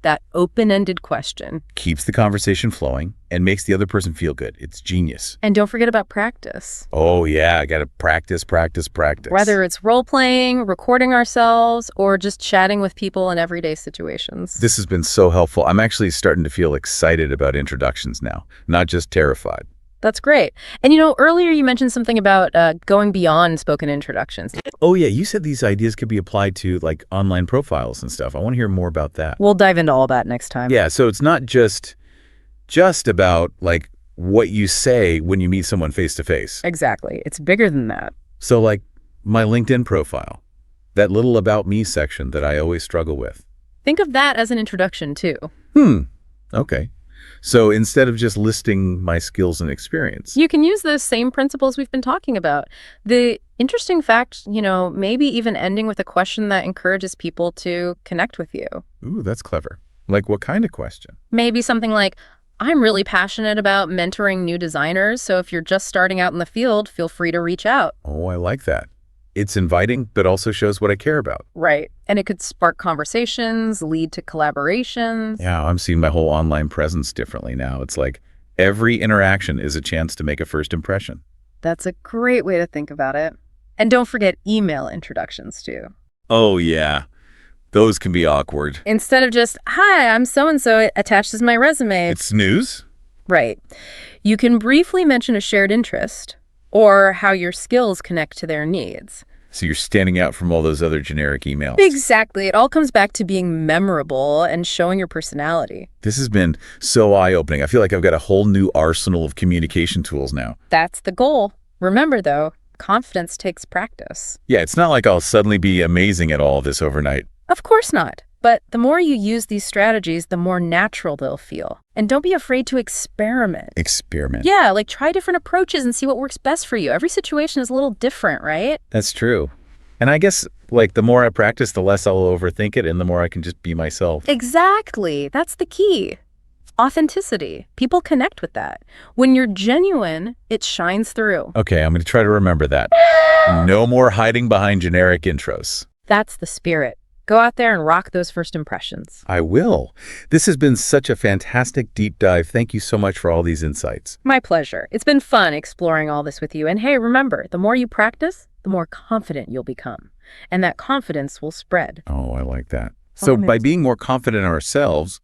that open-ended question. Keeps the conversation flowing and makes the other person feel good. It's genius. And don't forget about practice. Oh, yeah, I got to practice. Whether it's role-playing, recording ourselves, or just chatting with people in everyday situations. This has been so helpful. I'm actually starting to feel excited about introductions now, not just terrified. That's great. And earlier you mentioned something about going beyond spoken introductions. Oh, yeah, you said these ideas could be applied to like online profiles and stuff. I want to hear more about that. We'll dive into all that next time. Yeah, so it's not just about like what you say when you meet someone face to face. Exactly. It's bigger than that. So like my LinkedIn profile, that little about me section that I always struggle with. Think of that as an introduction too. Okay. So instead of just listing my skills and experience, you can use those same principles we've been talking about. The interesting fact, maybe even ending with a question that encourages people to connect with you. Ooh, that's clever. Like what kind of question? Maybe something like, I'm really passionate about mentoring new designers, so if you're just starting out in the field, feel free to reach out. Oh, I like that. It's inviting, but also shows what I care about. Right. And it could spark conversations, lead to collaborations. Yeah, I'm seeing my whole online presence differently now. It's like every interaction is a chance to make a first impression. That's a great way to think about it. And don't forget email introductions too. Oh, yeah. Those can be awkward. Instead of just, hi, I'm so-and-so, attached as my resume. It's news? Right. You can briefly mention a shared interest or how your skills connect to their needs. So you're standing out from all those other generic emails. Exactly. It all comes back to being memorable and showing your personality. This has been so eye-opening. I feel like I've got a whole new arsenal of communication tools now. That's the goal. Remember, though, confidence takes practice. Yeah, it's not like I'll suddenly be amazing at all of this overnight. Of course not. But the more you use these strategies, the more natural they'll feel. And don't be afraid to experiment. Experiment. Yeah, like try different approaches and see what works best for you. Every situation is a little different, right? That's true. And I guess, like, the more I practice, the less I'll overthink it and the more I can just be myself. Exactly. That's the key. Authenticity. People connect with that. When you're genuine, it shines through. Okay, I'm going to try to remember that. No more hiding behind generic intros. That's the spirit. Go out there and rock those first impressions. I will. This has been such a fantastic deep dive. Thank you so much for all these insights. My pleasure. It's been fun exploring all this with you. And hey, remember, the more you practice, the more confident you'll become. And that confidence will spread. Oh, I like that. So by being more confident in ourselves,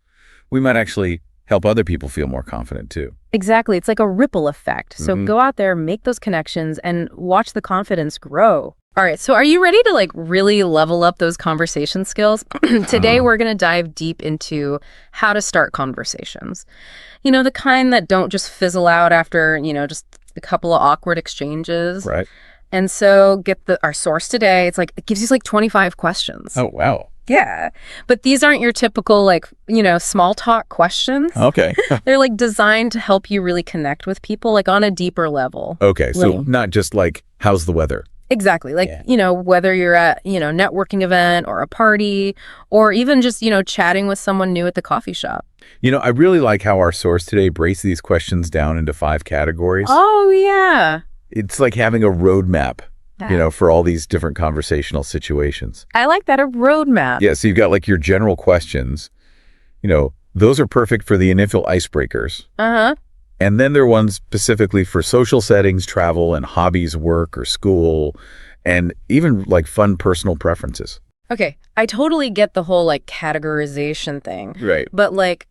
we might actually help other people feel more confident too. Exactly. It's like a ripple effect. So go out there, make those connections, and watch the confidence grow. All right, so are you ready to like really level up those conversation skills? Today, we're going to dive deep into how to start conversations. You know, the kind that don't just fizzle out after, just a couple of awkward exchanges. Right. And so get our source today. It's like, it gives you like 25 questions. Oh, wow. Yeah. But these aren't your typical like, small talk questions. Okay. They're like designed to help you really connect with people like on a deeper level. Okay. So Right. not just like, how's the weather? Exactly. Like, Yeah. Whether you're at, networking event or a party or even just, chatting with someone new at the coffee shop. I really like how our source today breaks these questions down into 5 categories. Oh, yeah. It's like having a roadmap, for all these different conversational situations. I like that, a roadmap. Yeah. So you've got like your general questions, those are perfect for the initial icebreakers. Uh-huh. And then there are ones specifically for social settings, travel, and hobbies, work or school, and even like fun personal preferences. Okay. I totally get the whole like categorization thing. Right. But like,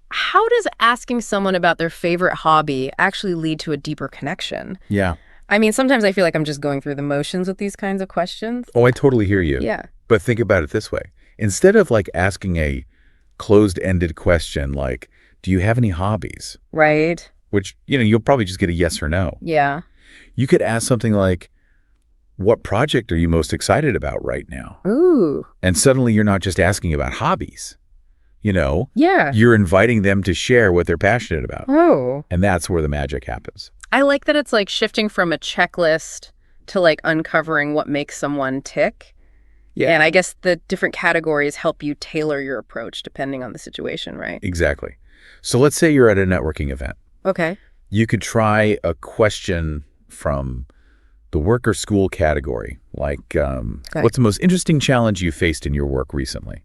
how does asking someone about their favorite hobby actually lead to a deeper connection? Yeah. I mean, sometimes I feel like I'm just going through the motions with these kinds of questions. Oh, I totally hear you. Yeah. But think about it this way. Instead of like asking a closed-ended question like, do you have any hobbies? Right. Which, you'll probably just get a yes or no. Yeah. You could ask something like, what project are you most excited about right now? Ooh. And suddenly you're not just asking about hobbies. Yeah. You're inviting them to share what they're passionate about. Oh. And that's where the magic happens. I like that it's like shifting from a checklist to like uncovering what makes someone tick. Yeah. And I guess the different categories help you tailor your approach depending on the situation, right? Exactly. So let's say you're at a networking event. Okay. You could try a question from the work or school category, like what's the most interesting challenge you faced in your work recently?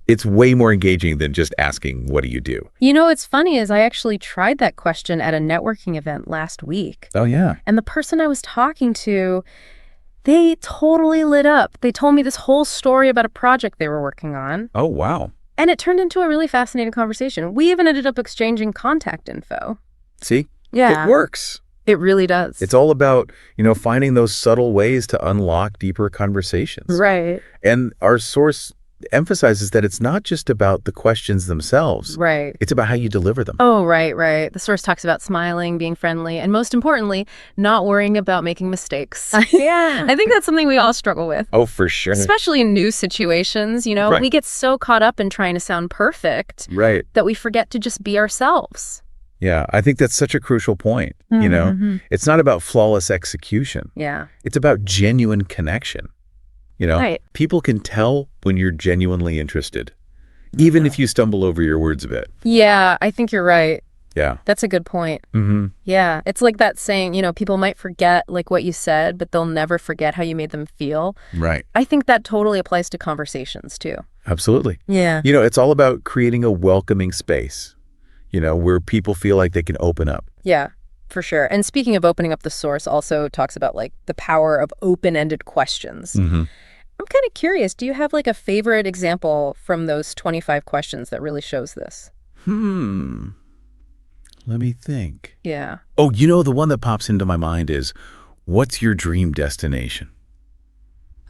It's way more engaging than just asking, what do you do? What's funny is I actually tried that question at a networking event last week. Oh, yeah. And the person I was talking to, they totally lit up. They told me this whole story about a project they were working on. Oh, wow. And it turned into a really fascinating conversation. We even ended up exchanging contact info. See? Yeah. It works. It really does. It's all about, finding those subtle ways to unlock deeper conversations. Right. And our source emphasizes that it's not just about the questions themselves. Right. It's about how you deliver them. Oh, right, right. The source talks about smiling, being friendly, and most importantly, not worrying about making mistakes. Yeah. I think that's something we all struggle with. Oh, for sure. Especially in new situations, Right. We get so caught up in trying to sound perfect Right. that we forget to just be ourselves. Yeah, I think that's such a crucial point. Mm-hmm. It's not about flawless execution. Yeah. It's about genuine connection. Right. People can tell when you're genuinely interested, even if you stumble over your words a bit. Yeah, I think you're right. Yeah. That's a good point. Mm-hmm. Yeah. It's like that saying, people might forget like what you said, but they'll never forget how you made them feel. Right. I think that totally applies to conversations too. Absolutely. Yeah. It's all about creating a welcoming space, where people feel like they can open up. Yeah, for sure. And speaking of opening up, the source also talks about like the power of open-ended questions. Mm-hmm. I'm kind of curious, do you have like a favorite example from those 25 questions that really shows this? Let me think. Yeah. Oh, the one that pops into my mind is, what's your dream destination?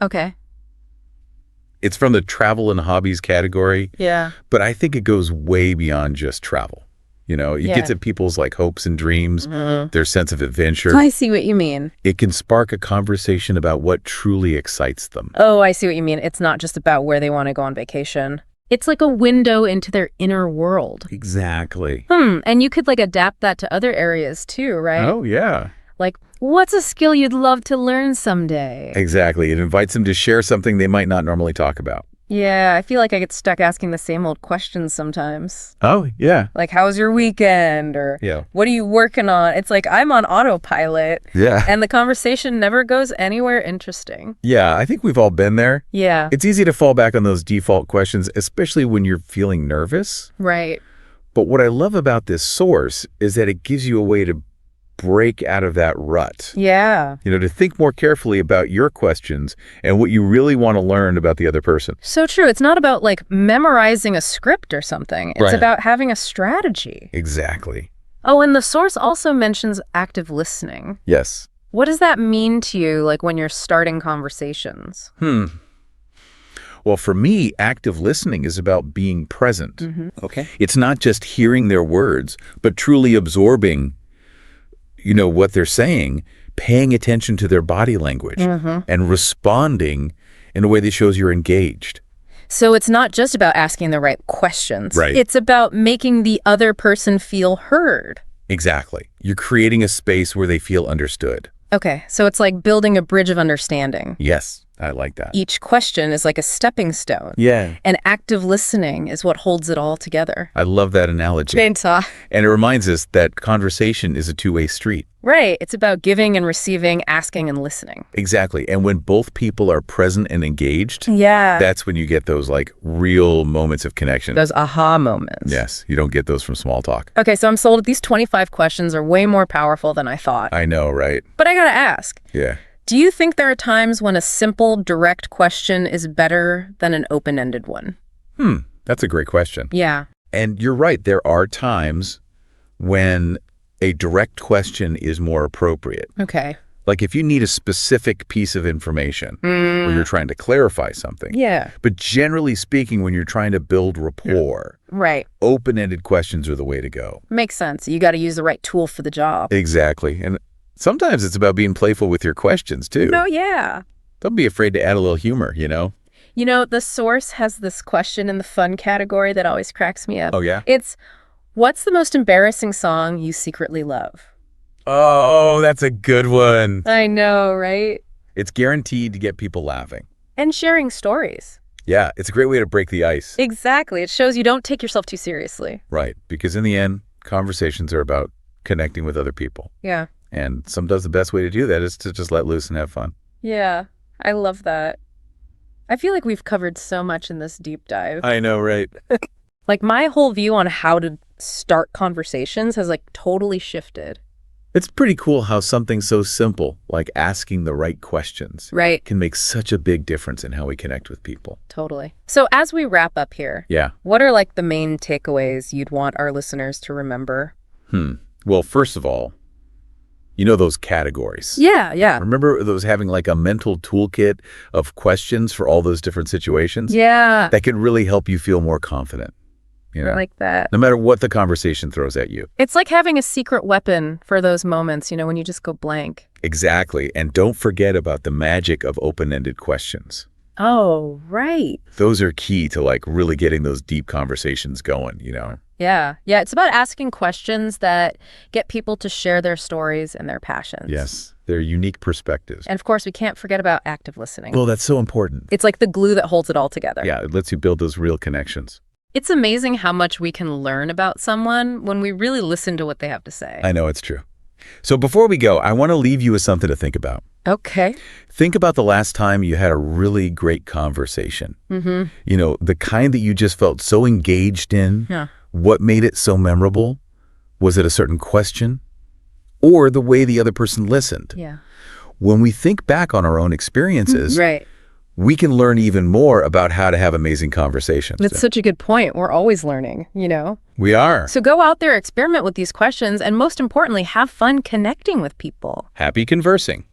Okay. It's from the travel and hobbies category, Yeah. but I think it goes way beyond just travel. It Yeah. gets at people's like hopes and dreams, their sense of adventure. I see what you mean. It can spark a conversation about what truly excites them. Oh, I see what you mean. It's not just about where they want to go on vacation. It's like a window into their inner world. Exactly. And you could like adapt that to other areas too, right? Oh, yeah. Like, what's a skill you'd love to learn someday? Exactly. It invites them to share something they might not normally talk about. Yeah, I feel like I get stuck asking the same old questions sometimes. Oh, yeah. Like, how was your weekend? Or Yeah. what are you working on? It's like I'm on autopilot Yeah. and the conversation never goes anywhere interesting. Yeah, I think we've all been there. Yeah, It's easy to fall back on those default questions, especially when you're feeling nervous. right. But what I love about this source is that it gives you a way to break out of that rut. Yeah. To think more carefully about your questions and what you really want to learn about the other person. So true. It's not about like memorizing a script or something. It's Right. about having a strategy. Exactly. Oh, and the source also mentions active listening. Yes. What does that mean to you, like when you're starting conversations? Well, for me, active listening is about being present. Okay. It's not just hearing their words, but truly absorbing, what they're saying, paying attention to their body language, and responding in a way that shows you're engaged. So it's not just about asking the right questions. Right. It's about making the other person feel heard. Exactly. You're creating a space where they feel understood. Okay, so it's like building a bridge of understanding. Yes, I like that. Each question is like a stepping stone. Yeah. And active listening is what holds it all together. I love that analogy. And it reminds us that conversation is a two-way street. Right. It's about giving and receiving, asking and listening. Exactly. And when both people are present and engaged, Yeah. that's when you get those real moments of connection. Those aha moments. Yes, you don't get those from small talk. Okay, so I'm sold. These 25 questions are way more powerful than I thought. I know, right? But I gotta ask. Yeah. Do you think there are times when a simple, direct question is better than an open-ended one? That's a great question. Yeah. And you're right. There are times when a direct question is more appropriate. Okay. Like if you need a specific piece of information or you're trying to clarify something. Yeah. But generally speaking, when you're trying to build rapport, Right. open-ended questions are the way to go. Makes sense. You got to use the right tool for the job. Exactly. And sometimes it's about being playful with your questions, too. No, yeah. Don't be afraid to add a little humor, The source has this question in the fun category that always cracks me up. Oh, yeah? It's, what's the most embarrassing song you secretly love? Oh, that's a good one. I know, right? It's guaranteed to get people laughing. And sharing stories. Yeah, it's a great way to break the ice. Exactly. It shows you don't take yourself too seriously. Right, because in the end, conversations are about connecting with other people. Yeah. And sometimes the best way to do that is to just let loose and have fun. Yeah. I love that. I feel like we've covered so much in this deep dive. I know, right? Like my whole view on how to start conversations has totally shifted. It's pretty cool how something so simple, like asking the right questions, Right. can make such a big difference in how we connect with people. Totally. So as we wrap up here, Yeah. what are the main takeaways you'd want our listeners to remember? Well, first of all, those categories. Yeah. Remember those having a mental toolkit of questions for all those different situations? Yeah. That could really help you feel more confident. I like that. No matter what the conversation throws at you. It's like having a secret weapon for those moments, when you just go blank. Exactly. And don't forget about the magic of open-ended questions. Oh, right. Those are key to really getting those deep conversations going, Yeah. It's about asking questions that get people to share their stories and their passions. Yes. Their unique perspectives. And of course, we can't forget about active listening. Well, that's so important. It's like the glue that holds it all together. Yeah, it lets you build those real connections. It's amazing how much we can learn about someone when we really listen to what they have to say. I know, it's true. So before we go, I want to leave you with something to think about. Okay. Think about the last time you had a really great conversation. The kind that you just felt so engaged in. Yeah. What made it so memorable? Was it a certain question? Or the way the other person listened? Yeah. When we think back on our own experiences, Right. we can learn even more about how to have amazing conversations. That's such a good point. We're always learning, We are. So go out there, experiment with these questions, and most importantly, have fun connecting with people. Happy conversing.